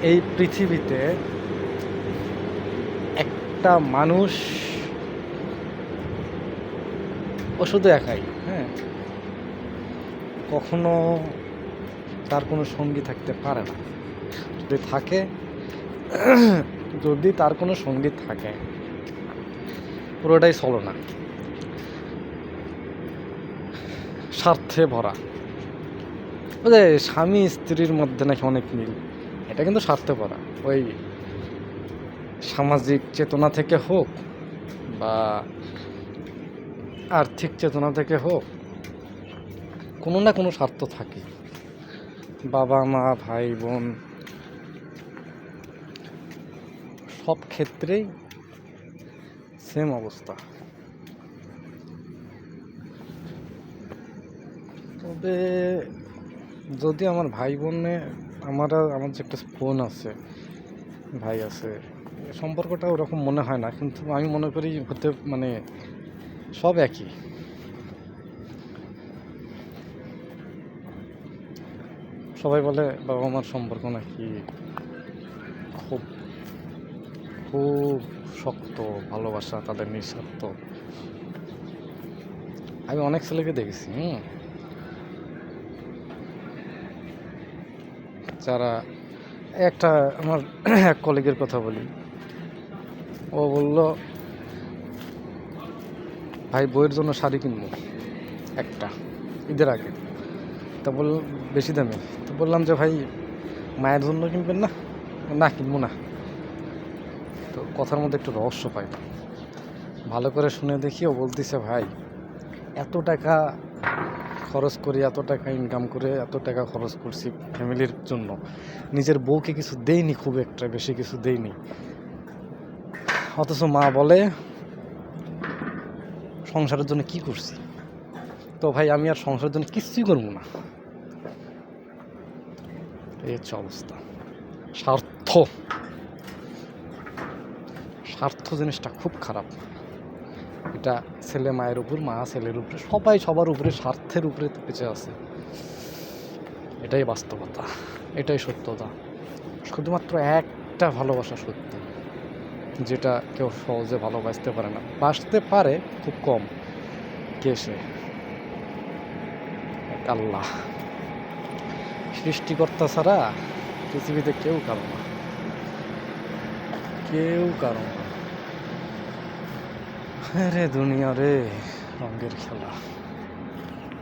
এই পৃথিবীতে একটা মানুষ ও শুধু একাই, হ্যাঁ, কখনো তার কোনো সঙ্গী থাকতে পারে না। যদি থাকে যদি তার কোনো সঙ্গী থাকে, পুরোটাই ছলনা, স্বার্থে ভরা। ওই যে স্বামী স্ত্রীর মধ্যে নাকি অনেক মিল, এটা কিন্তু স্বার্থে ভরা। ওই সামাজিক চেতনা থেকে হোক বা আর্থিক চেতনা থেকে হোক, কোনো না কোনো স্বার্থ থাকে। বাবা মা ভাই বোন সব ক্ষেত্রেই সেম অবস্থা। তবে যদি আমার ভাই বোনে আমার যে একটা বোন আছে, ভাই আছে, সম্পর্কটা ওরকম মনে হয় না, কিন্তু আমি মনে করি হতে মানে সব একই। সবাই বলে বাবা মার সম্পর্ক নাকি খুব খুব শক্ত, ভালোবাসা তাদের নিঃস্বার্থ। আমি অনেক ছেলেকে দেখেছি যারা, একটা আমার এক কলিগের কথা বলি, ও বলল ভাই বইয়ের জন্য শাড়ি কিনবো একটা ঈদের আগে, তা বল বেশি দামি। তো বললাম যে ভাই মায়ের জন্য কিনবেন না? না কিনবো না। তো কথার মধ্যে একটু রহস্য পাই, ভালো করে শুনে দেখি ও বলতেছে ভাই এত টাকা খরচ করি, এত টাকা ইনকাম করে এত টাকা খরচ করছি ফ্যামিলির জন্য, নিজের বউকে কিছু দেইনি, খুব একটা বেশি কিছু দেইনি, অথচ মা বলে সংসারের জন্য কি করছি। তো ভাই আমি আর সংসারের জন্য কিছুই করবো না। এই হচ্ছে অবস্থা। স্বার্থ স্বার্থ জিনিসটা খুব খারাপ। এটা ছেলে মায়ের উপর, মা ছেলের উপরে, সবাই সবার উপরে স্বার্থের উপরে বেঁচে আছে। এটাই বাস্তবতা, এটাই সত্যতা। শুধুমাত্র একটা ভালোবাসা সত্য, যেটা কেউ সহজে ভালোবাসতে পারে না, বাসতে পারে খুব কম। কে সে? আল্লাহ। সৃষ্টিকর্তা ছাড়া পৃথিবীতে কেউ কারো না, কেউ কারো না। রে দুনিয়া রে, রঙের খেলা।